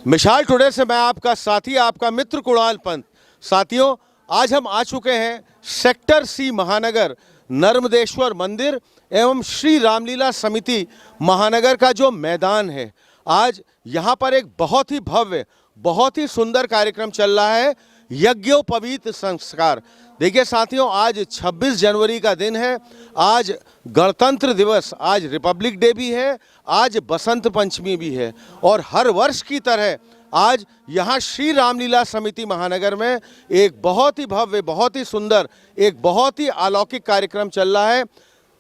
मिसाल टुडे से मैं आपका साथी, आपका मित्र कुणाल पंत। साथियों, आज हम आ चुके हैं सेक्टर सी महानगर नर्मदेश्वर मंदिर एवं श्री रामलीला समिति महानगर का जो मैदान है। आज यहाँ पर एक बहुत ही भव्य, बहुत ही सुंदर कार्यक्रम चल रहा है, यज्ञोपवीत संस्कार। देखिए साथियों, आज 26 जनवरी का दिन है, आज गणतंत्र दिवस, आज रिपब्लिक डे भी है, आज बसंत पंचमी भी है और हर वर्ष की तरह आज यहाँ श्री रामलीला समिति महानगर में एक बहुत ही भव्य, बहुत ही सुंदर, एक बहुत ही अलौकिक कार्यक्रम चल रहा है,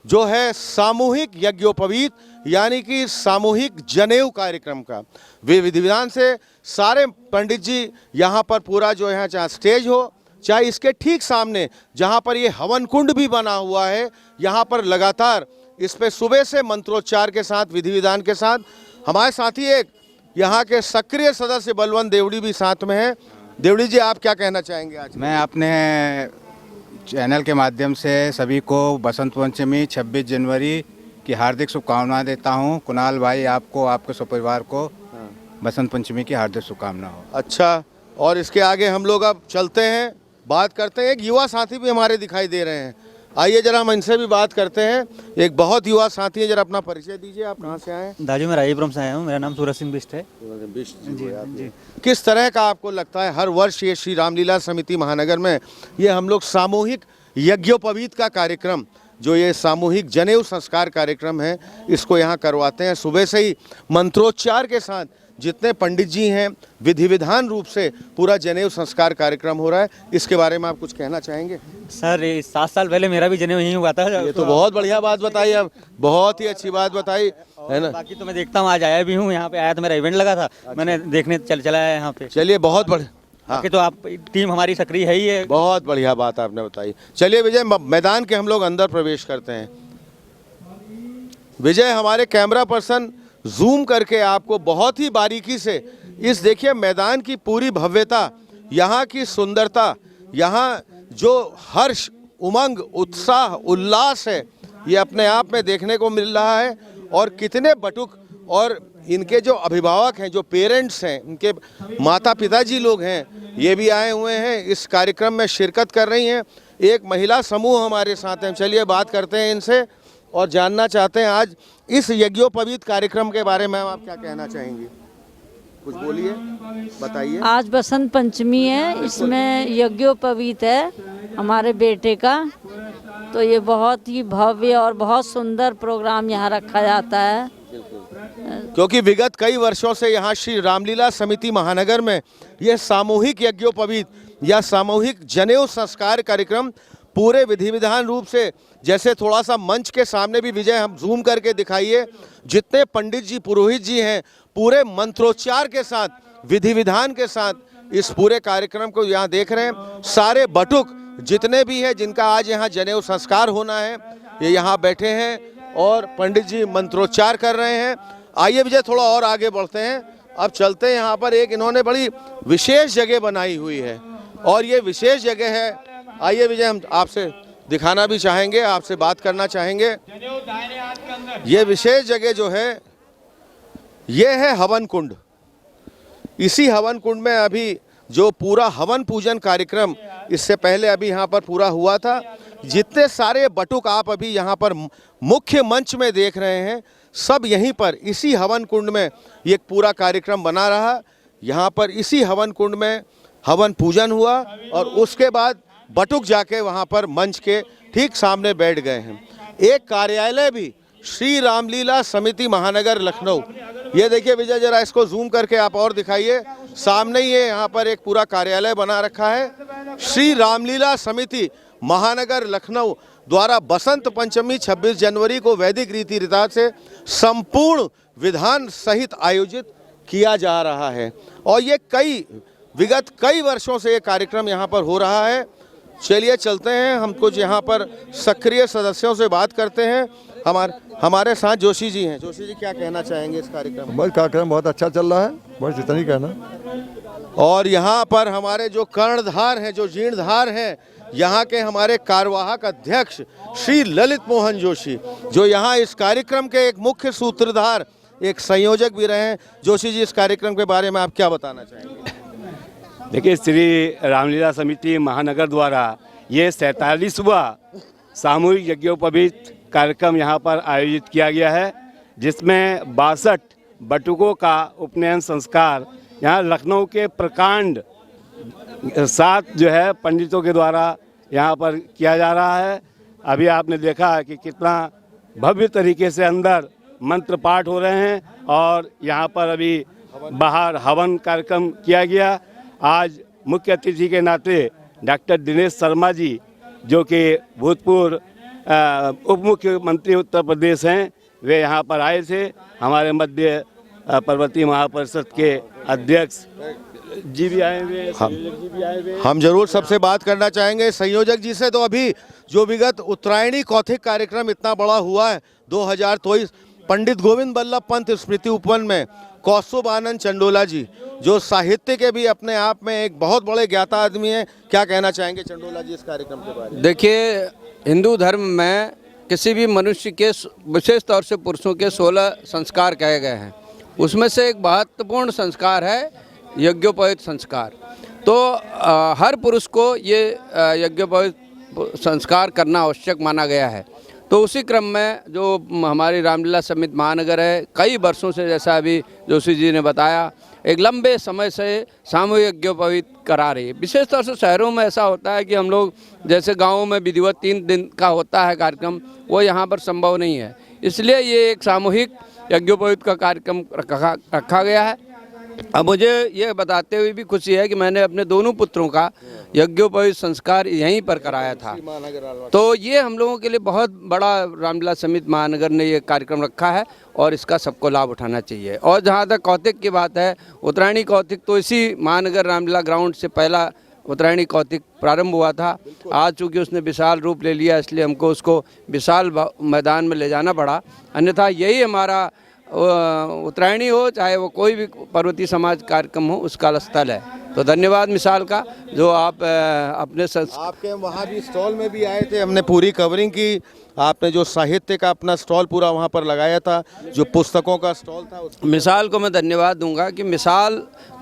जो है सामूहिक यज्ञोपवीत यानी कि सामूहिक जनेऊ कार्यक्रम का। विधि विधान से सारे पंडित जी यहाँ पर पूरा जो यहाँ चाहे स्टेज हो, चाहे इसके ठीक सामने जहाँ पर ये हवन कुंड भी बना हुआ है, यहाँ पर लगातार इस पे सुबह से मंत्रोच्चार के साथ, विधि विधान के साथ हमारे साथी एक यहाँ के सक्रिय सदस्य बलवंत देवड़ी भी साथ में हैं। देवड़ी जी, आप क्या कहना चाहेंगे आज? मैं अपने चैनल के माध्यम से सभी को बसंत पंचमी 26 जनवरी की हार्दिक शुभकामनाएं देता हूं। कुणाल भाई, आपको, आपके सपरिवार को बसंत पंचमी की हार्दिक शुभकामना हो। अच्छा, और इसके आगे हम लोग अब चलते हैं, बात करते हैं। एक युवा साथी भी हमारे दिखाई दे रहे हैं, आइए जरा हम इनसे भी बात करते हैं। एक बहुत युवा साथी है, जरा अपना परिचय दीजिए, आप कहाँ से आए हैं? दाजू, मैं राजीपुरम से आया हूँ, मेरा नाम सूरज सिंह बिष्ट है। जी। किस तरह का आपको लगता है हर वर्ष ये श्री रामलीला समिति महानगर में ये हम लोग सामूहिक यज्ञोपवीत का कार्यक्रम, जो ये सामूहिक जनेऊ संस्कार कार्यक्रम है, इसको यहाँ करवाते हैं। सुबह से ही मंत्रोच्चार के साथ जितने पंडित जी हैं, विधि विधान रूप से पूरा जनेऊ संस्कार कार्यक्रम हो रहा है। इसके बारे में आप कुछ कहना चाहेंगे? सर, 7 साल पहले मेरा भी जनेऊ यहीं हुआ था। ये तो बहुत बढ़िया बात बताई, अब बहुत ही अच्छी बात बताई है ना। बाकी तो मैं देखता हूँ, आज आया भी हूँ, यहाँ पे आया तो मेरा इवेंट लगा था। मैंने देखने चला आया यहाँ पे। चलिए, बहुत बढ़िया। बाकी तो आप टीम हमारी सक्रिय है ही है। बहुत बढ़िया बात आपने बताई। चलिए विजय, मैदान के हम लोग अंदर प्रवेश करते हैं। विजय, हमारे कैमरा पर्सन जूम करके आपको बहुत ही बारीकी से इस देखिए मैदान की पूरी भव्यता, यहाँ की सुंदरता, यहाँ जो हर्ष, उमंग, उत्साह, उल्लास है, ये अपने आप में देखने को मिल रहा है। और कितने बटुक और इनके जो अभिभावक हैं, जो पेरेंट्स हैं, इनके माता पिताजी लोग हैं, ये भी आए हुए हैं, इस कार्यक्रम में शिरकत कर रही हैं। एक महिला समूह हमारे साथ हैं, चलिए बात करते हैं इनसे और जानना चाहते हैं आज इस यज्ञोपवीत कार्यक्रम के बारे में आप क्या कहना चाहेंगी? कुछ बोलिए, बताइए। आज बसंत पंचमी है, इसमें यज्ञोपवीत है हमारे बेटे का, तो ये बहुत ही भव्य और बहुत सुंदर प्रोग्राम यहाँ रखा जाता है। क्योंकि विगत कई वर्षों से यहाँ श्री रामलीला समिति महानगर में यह सामूहिक यज्ञोपवीत या सामूहिक जनेऊ संस्कार कार्यक्रम पूरे विधि विधान रूप से, जैसे थोड़ा सा मंच के सामने भी विजय हम जूम करके दिखाइए, जितने पंडित जी, पुरोहित जी हैं, पूरे मंत्रोच्चार के साथ, विधि विधान के साथ इस पूरे कार्यक्रम को यहाँ देख रहे हैं। सारे बटुक जितने भी हैं, जिनका आज यहाँ जनेऊ संस्कार होना है, ये यहाँ बैठे हैं और पंडित जी मंत्रोच्चार कर रहे हैं। आइए विजय, थोड़ा और आगे बढ़ते हैं। अब चलते हैं, यहाँ पर एक इन्होंने बड़ी विशेष जगह बनाई हुई है और ये विशेष जगह है। आइए विजय, हम आपसे दिखाना भी चाहेंगे, आपसे बात करना चाहेंगे। ये विशेष जगह जो है, ये है हवन कुंड। इसी हवन कुंड में अभी जो पूरा हवन पूजन कार्यक्रम इससे पहले अभी यहाँ पर पूरा हुआ था। जितने सारे बटुक आप अभी यहाँ पर मुख्य मंच में देख रहे हैं, सब यहीं पर इसी हवन कुंड में ये पूरा कार्यक्रम बना रहा। यहाँ पर इसी हवन कुंड में हवन पूजन हुआ और उसके बाद बटुक जाके वहाँ पर मंच के ठीक सामने बैठ गए हैं। एक कार्यालय भी श्री रामलीला समिति महानगर लखनऊ, ये देखिए विजय, जरा इसको जूम करके आप और दिखाइए, सामने ही है, यहाँ पर एक पूरा कार्यालय बना रखा है। श्री रामलीला समिति महानगर लखनऊ द्वारा बसंत पंचमी 26 जनवरी को वैदिक रीति रिवाज से संपूर्ण विधान सहित आयोजित किया जा रहा है और ये विगत कई वर्षों से ये कार्यक्रम यहाँ पर हो रहा है। चलिए चलते हैं, हम कुछ यहाँ पर सक्रिय सदस्यों से बात करते हैं। हमारे साथ जोशी जी हैं। जोशी जी, क्या कहना चाहेंगे इस कार्यक्रम में? बस कार्यक्रम बहुत अच्छा चल रहा है, बस इतना ही कहना। और यहाँ पर हमारे जो कर्णधार हैं, जो जीर्णधार हैं, यहाँ के हमारे कार्यवाहक अध्यक्ष श्री ललित मोहन जोशी, जो यहाँ इस कार्यक्रम के एक मुख्य सूत्रधार एक संयोजक भी रहे हैं। जोशी जी, इस कार्यक्रम के बारे में आप क्या बताना चाहेंगे? देखिए, श्री रामलीला समिति महानगर द्वारा ये 47वां सामूहिक यज्ञोपवीत कार्यक्रम यहाँ पर आयोजित किया गया है, जिसमें 62 बटुकों का उपनयन संस्कार यहाँ लखनऊ के प्रकांड 7 जो है पंडितों के द्वारा यहाँ पर किया जा रहा है। अभी आपने देखा कि कितना भव्य तरीके से अंदर मंत्र पाठ हो रहे हैं और यहाँ पर अभी बाहर हवन कार्यक्रम किया गया। आज मुख्य अतिथि के नाते डॉक्टर दिनेश शर्मा जी, जो कि भूतपूर्व उप मुख्यमंत्री उत्तर प्रदेश हैं, वे यहाँ पर आए थे। हमारे मध्य पर्वतीय महापरिषद के अध्यक्ष जी भी आए हुए, संयोजक जी भी आए हुए। हम जरूर सबसे बात करना चाहेंगे संयोजक जी से। तो अभी जो विगत उत्तरायणी कौथिक कार्यक्रम इतना बड़ा हुआ है 2023, पंडित गोविंद बल्लभ पंत स्मृति उपवन में कौस्तुभ आनंद चंडोला जी, जो साहित्य के भी अपने आप में एक बहुत बड़े ज्ञाता आदमी हैं, क्या कहना चाहेंगे चंडोला जी इस कार्यक्रम के बारे में? देखिए, हिंदू धर्म में किसी भी मनुष्य के विशेष तौर से पुरुषों के 16 संस्कार कहे गए हैं। उसमें से एक महत्वपूर्ण संस्कार है यज्ञोपवीत संस्कार। तो हर पुरुष को ये यज्ञोपवीत संस्कार करना आवश्यक माना गया है। तो उसी क्रम में जो हमारी रामलीला समिति महानगर है, कई वर्षों से, जैसा अभी जोशी जी ने बताया, एक लंबे समय से सामूहिक यज्ञोपवीत करा रही है। विशेष तौर से शहरों में ऐसा होता है कि हम लोग, जैसे गाँवों में विधिवत 3 दिन का होता है कार्यक्रम, वो यहाँ पर संभव नहीं है। इसलिए ये एक सामूहिक यज्ञोपवीत का कार्यक्रम रखा गया है। अब मुझे ये बताते हुए भी खुशी है कि मैंने अपने दोनों पुत्रों का यज्ञोपवीत संस्कार यहीं पर कराया था। तो ये हम लोगों के लिए बहुत बड़ा रामलीला समिति महानगर ने ये कार्यक्रम रखा है और इसका सबको लाभ उठाना चाहिए। और जहाँ तक कौतिक की बात है, उत्तरायणी कौतिक तो इसी महानगर रामलीला ग्राउंड से पहला उत्तरायणी कौतिक प्रारंभ हुआ था। आज चूँकि उसने विशाल रूप ले लिया, इसलिए हमको उसको विशाल मैदान में ले जाना पड़ा। अन्यथा यही हमारा उत्तरायणी हो, चाहे वो कोई भी पर्वतीय समाज कार्यक्रम हो, उसका स्थल है। तो धन्यवाद मिसाल का, जो आप अपने आपके वहाँ भी स्टॉल में भी आए थे, हमने पूरी कवरिंग की। आपने जो साहित्य का अपना स्टॉल पूरा वहाँ पर लगाया था, जो पुस्तकों का स्टॉल था, मिसाल को मैं धन्यवाद दूंगा कि मिसाल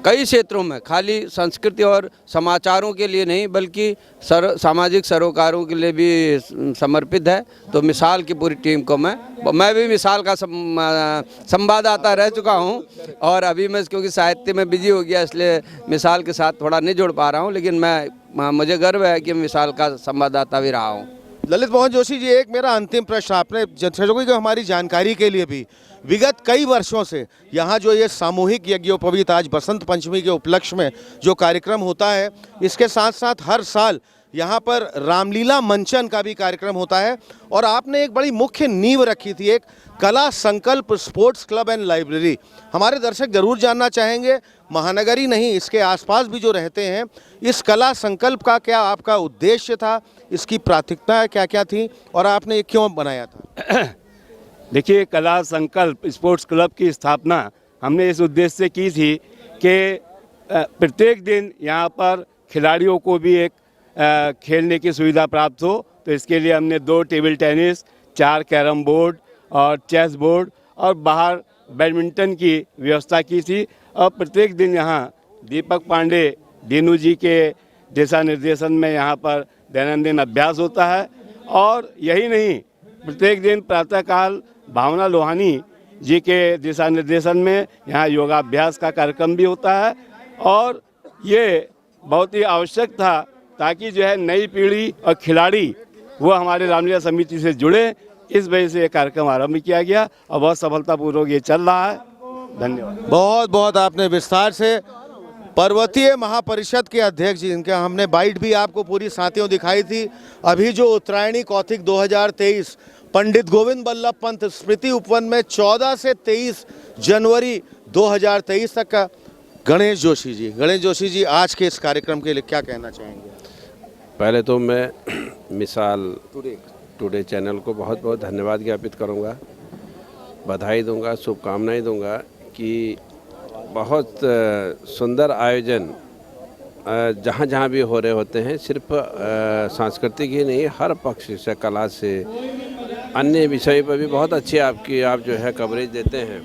कई क्षेत्रों में खाली संस्कृति और समाचारों के लिए नहीं, बल्कि सामाजिक सरोकारों के लिए भी समर्पित है। तो मिसाल की पूरी टीम को मैं भी मिसाल का संवाददाता रह चुका हूं, और अभी मैं क्योंकि साहित्य में बिजी हो गया, इसलिए मिसाल के साथ थोड़ा नहीं जुड़ पा रहा हूं, लेकिन मुझे गर्व है कि मिसाल का संवाददाता भी रहा हूं। ललित मोहन जोशी जी, एक मेरा अंतिम प्रश्न, आपने दर्शकों की हमारी जानकारी के लिए भी, विगत कई वर्षों से यहाँ जो ये सामूहिक यज्ञोपवीत आज बसंत पंचमी के उपलक्ष्य में जो कार्यक्रम होता है, इसके साथ साथ हर साल यहाँ पर रामलीला मंचन का भी कार्यक्रम होता है। और आपने एक बड़ी मुख्य नींव रखी थी, एक कला संकल्प स्पोर्ट्स क्लब एंड लाइब्रेरी। हमारे दर्शक जरूर जानना चाहेंगे, महानगर ही नहीं, इसके आसपास भी जो रहते हैं, इस कला संकल्प का क्या आपका उद्देश्य था, इसकी प्राथमिकताएं क्या क्या थी और आपने ये क्यों बनाया था? देखिए, कला संकल्प स्पोर्ट्स क्लब की स्थापना हमने इस उद्देश्य से की थी कि प्रत्येक दिन यहाँ पर खिलाड़ियों को भी एक खेलने की सुविधा प्राप्त हो। तो इसके लिए हमने 2 टेबल टेनिस, 4 कैरम बोर्ड और चेस बोर्ड और बाहर बैडमिंटन की व्यवस्था की थी। और प्रत्येक दिन यहाँ दीपक पांडे दीनू जी के दिशा निर्देशन में यहाँ पर दैनंदिन अभ्यास होता है। और यही नहीं, प्रत्येक दिन प्रातःकाल भावना लोहानी जी के दिशा निर्देशन में यहाँ योगाभ्यास का कार्यक्रम भी होता है। और ये बहुत ही आवश्यक था ताकि जो है नई पीढ़ी और खिलाड़ी वो हमारे रामलीला समिति से जुड़े। इस वजह से ये कार्यक्रम आरंभ किया गया और बहुत सफलतापूर्वक ये चल रहा है। धन्यवाद। बहुत बहुत आपने विस्तार से पर्वतीय महापरिषद के अध्यक्ष जी, इनका हमने बाइट भी आपको पूरी साथियों दिखाई थी। अभी जो उत्तरायणी कौतिक 2023 पंडित गोविंद बल्लभ पंत स्मृति उपवन में 14 से 23 जनवरी 2023 तक का। गणेश जोशी जी, आज के इस कार्यक्रम के लिए क्या कहना चाहेंगे? पहले तो मैं मिसाल टुडे चैनल को बहुत बहुत धन्यवाद ज्ञापित करूंगा, बधाई दूंगा, शुभकामनाएं दूंगा कि बहुत सुंदर आयोजन जहाँ जहाँ भी हो रहे होते हैं, सिर्फ सांस्कृतिक ही नहीं, हर पक्ष से, कला से, अन्य विषय पर भी बहुत अच्छी आप जो है कवरेज देते हैं।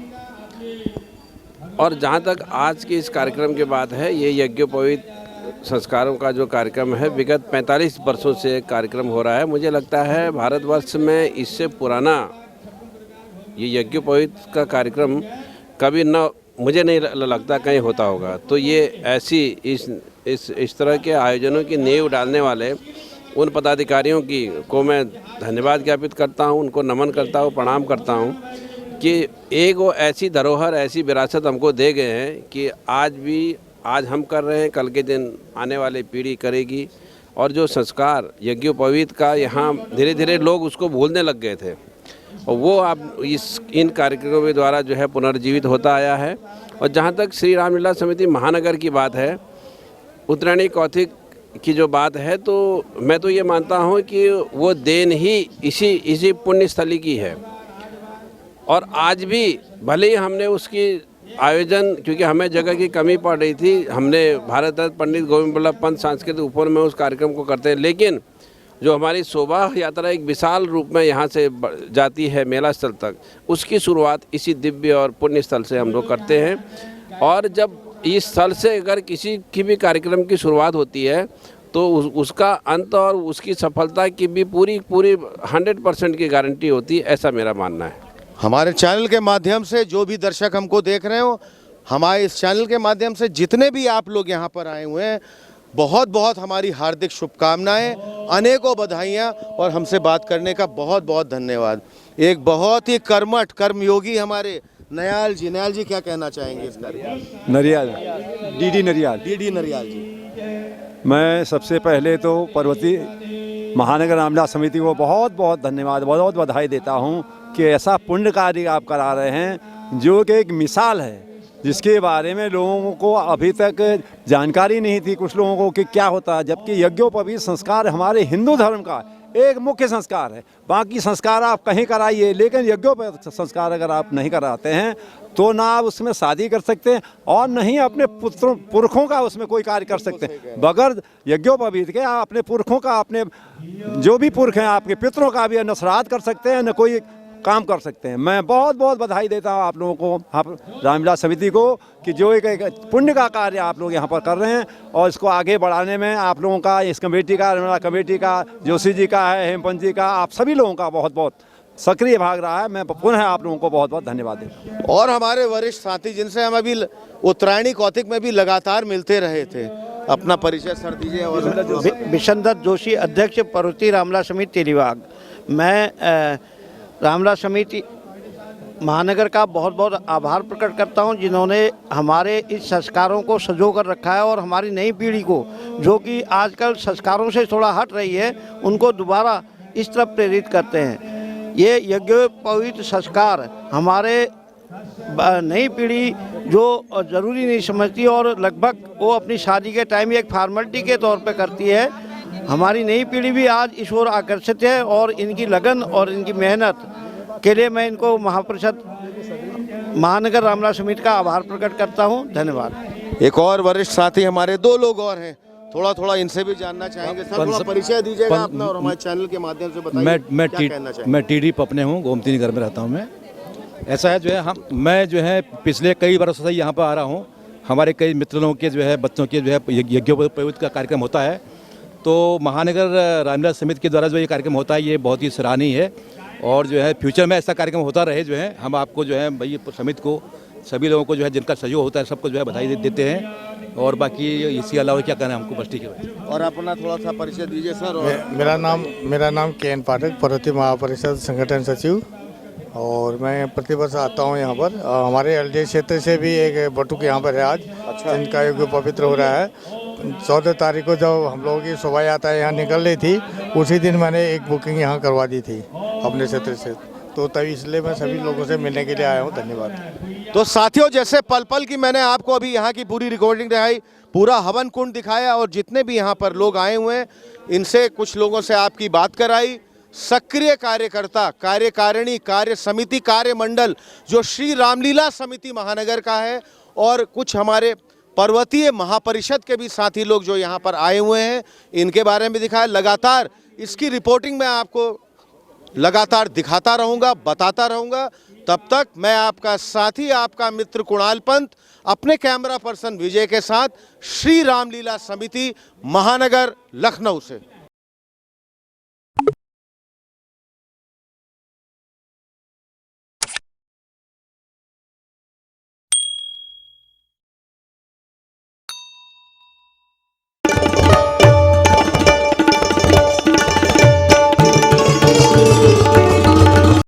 और जहाँ तक आज के इस कार्यक्रम की बात है, ये यज्ञोपवीत संस्कारों का जो कार्यक्रम है विगत 45 वर्षों से कार्यक्रम हो रहा है। मुझे लगता है भारतवर्ष में इससे पुराना ये यज्ञोपवीत का कार्यक्रम कभी न, मुझे नहीं लगता कहीं होता होगा। तो ये ऐसी इस तरह के आयोजनों की नींव डालने वाले उन पदाधिकारियों को मैं धन्यवाद ज्ञापित करता हूँ, उनको नमन करता हूँ, प्रणाम करता हूँ कि एक वो ऐसी धरोहर, ऐसी विरासत हमको दे गए हैं कि आज हम कर रहे हैं, कल के दिन आने वाली पीढ़ी करेगी। और जो संस्कार यज्ञोपवीत का यहाँ धीरे धीरे लोग उसको भूलने लग गए थे, और वो अब इन कार्यक्रमों के द्वारा जो है पुनर्जीवित होता आया है। और जहाँ तक श्री रामलीला समिति महानगर की बात है, उत्तरायणी कौथिक की जो बात है, तो मैं तो ये मानता हूँ कि वो देन ही इसी पुण्य स्थली की है। और आज भी भले ही हमने उसकी आयोजन, क्योंकि हमें जगह की कमी पड़ रही थी, हमने भारत रत्न पंडित गोविंद बल्लभ पंत सांस्कृतिक उपवन में उस कार्यक्रम को करते हैं, लेकिन जो हमारी शोभा यात्रा एक विशाल रूप में यहाँ से जाती है मेला स्थल तक, उसकी शुरुआत इसी दिव्य और पुण्य स्थल से हम लोग करते हैं। और जब इस स्थल से अगर किसी की भी कार्यक्रम की शुरुआत होती है तो उसका अंत और उसकी सफलता की भी पूरी 100% की गारंटी होती है, ऐसा मेरा मानना है। हमारे चैनल के माध्यम से जो भी दर्शक हमको देख रहे हो, हमारे इस चैनल के माध्यम से जितने भी आप लोग यहाँ पर आए हुए हैं, बहुत बहुत हमारी हार्दिक शुभकामनाएं, अनेकों बधाइयाँ और हमसे बात करने का बहुत बहुत धन्यवाद। एक बहुत ही कर्मठ कर्मयोगी हमारे नयाल जी क्या कहना चाहेंगे इस कार्यक्रम? नरियाल डीडी नरियाल जी। मैं सबसे पहले तो पर्वती महानगर रामलीला समिति को बहुत बहुत धन्यवाद, बहुत बधाई देता हूँ कि ऐसा पुण्य कार्य आप करा रहे हैं जो कि एक मिसाल है, जिसके बारे में लोगों को अभी तक जानकारी नहीं थी कुछ लोगों को कि क्या होता है। जबकि यज्ञोपवीत संस्कार हमारे हिंदू धर्म का एक मुख्य संस्कार है। बाकी संस्कार आप कहीं कराइए, लेकिन यज्ञोपवीत संस्कार अगर आप नहीं कराते हैं तो ना आप उसमें शादी कर सकते हैं और नहीं अपने पुरखों का उसमें कोई कार्य कर सकते हैं। बगैर यज्ञोपवीत के आप अपने पुरखों का, अपने जो भी पुरख हैं आपके पितरों का भी न श्राद्ध कर सकते हैं, न कोई काम कर सकते हैं। मैं बहुत बहुत बधाई देता हूँ आप लोगों को, आप रामलीला समिति को, कि जो एक पुण्य का कार्य आप लोग यहाँ पर कर रहे हैं और इसको आगे बढ़ाने में आप लोगों का, इस कमेटी का, रामलीला कमेटी का, जोशी जी का है, हेमपंत जी का, आप सभी लोगों का बहुत बहुत सक्रिय भाग रहा है। मैं पुनः आप लोगों को बहुत बहुत धन्यवाद देता हूँ। और हमारे वरिष्ठ साथी जिनसे हम अभी उत्तरायणी कौथिक में भी लगातार मिलते रहे थे, अपना परिचय सर दीजिए। विशनदत्त जोशी, अध्यक्ष पर्वती रामलीला समिति तेलीबाग। मैं रामलीला समिति महानगर का बहुत बहुत आभार प्रकट करता हूं, जिन्होंने हमारे इस संस्कारों को संजो कर रखा है और हमारी नई पीढ़ी को, जो कि आजकल संस्कारों से थोड़ा हट रही है, उनको दोबारा इस तरफ प्रेरित करते हैं। ये यज्ञोपवीत संस्कार हमारे नई पीढ़ी जो ज़रूरी नहीं समझती और लगभग वो अपनी शादी के टाइम एक फार्मेलिटी के तौर पे करती है, हमारी नई पीढ़ी भी आज इस ओर आकर्षित है और इनकी लगन और इनकी मेहनत के लिए मैं इनको महापरिषद महानगर रामलीला समिति का आभार प्रकट करता हूं। धन्यवाद। एक और वरिष्ठ साथी हमारे, दो लोग और हैं, थोड़ा इनसे भी जानना चाहेंगे। सर थोड़ा परिचय दीजिएगा अपना और हमारे चैनल के माध्यम से बताइए। मैं टीडी पपने हूँ, गोमती नगर में रहता हूँ मैं। ऐसा है जो है मैं जो है पिछले कई वर्षों से यहाँ पर आ रहा हूँ। हमारे कई मित्रों के जो है बच्चों के जो है यज्ञोपवीत का कार्यक्रम होता है, तो महानगर रामलीला समिति के द्वारा जो ये कार्यक्रम होता है ये बहुत ही सराहनीय है और जो है फ्यूचर में ऐसा कार्यक्रम होता रहे। जो है हम आपको जो है भाई समिति को, सभी लोगों को जो है जिनका सहयोग होता है सबको जो है बधाई देते हैं। और बाकी इसके अलावा क्या कहना है हमको, बस ठीक है। और अपना थोड़ा सा परिचय दीजिए सर। और मेरा नाम के.एन. पाठक, पर्वती महापरिषद संगठन सचिव, और मैं प्रतिवर्ष आता हूँ यहाँ पर। हमारे एलडी क्षेत्र से भी एक बटुक यहाँ पर है आज। अच्छा। इनका योग पवित्र हो रहा है। 14 तारीख को जब हम लोगों की शोभा यात्रा यहाँ निकल रही थी, उसी दिन मैंने एक बुकिंग यहाँ करवा दी थी अपने क्षेत्र से, तो तभी इसलिए मैं सभी लोगों से मिलने के लिए आया हूँ। धन्यवाद। तो साथियों, जैसे पल पल की मैंने आपको अभी यहाँ की पूरी रिकॉर्डिंग दिखाई, पूरा हवन कुंड दिखाया और जितने भी यहाँ पर लोग आए हुए हैं इनसे कुछ लोगों से आपकी बात कराई। सक्रिय कार्यकर्ता, कार्यकारिणी, कार्य समिति, कार्य मंडल जो श्री रामलीला समिति महानगर का है, और कुछ हमारे पर्वतीय महापरिषद के भी साथी लोग जो यहाँ पर आए हुए हैं, इनके बारे में दिखाया। लगातार इसकी रिपोर्टिंग मैं आपको लगातार दिखाता रहूँगा, बताता रहूँगा। तब तक मैं आपका साथी, आपका मित्र कुणाल पंत अपने कैमरा पर्सन विजय के साथ श्री रामलीला समिति महानगर लखनऊ से।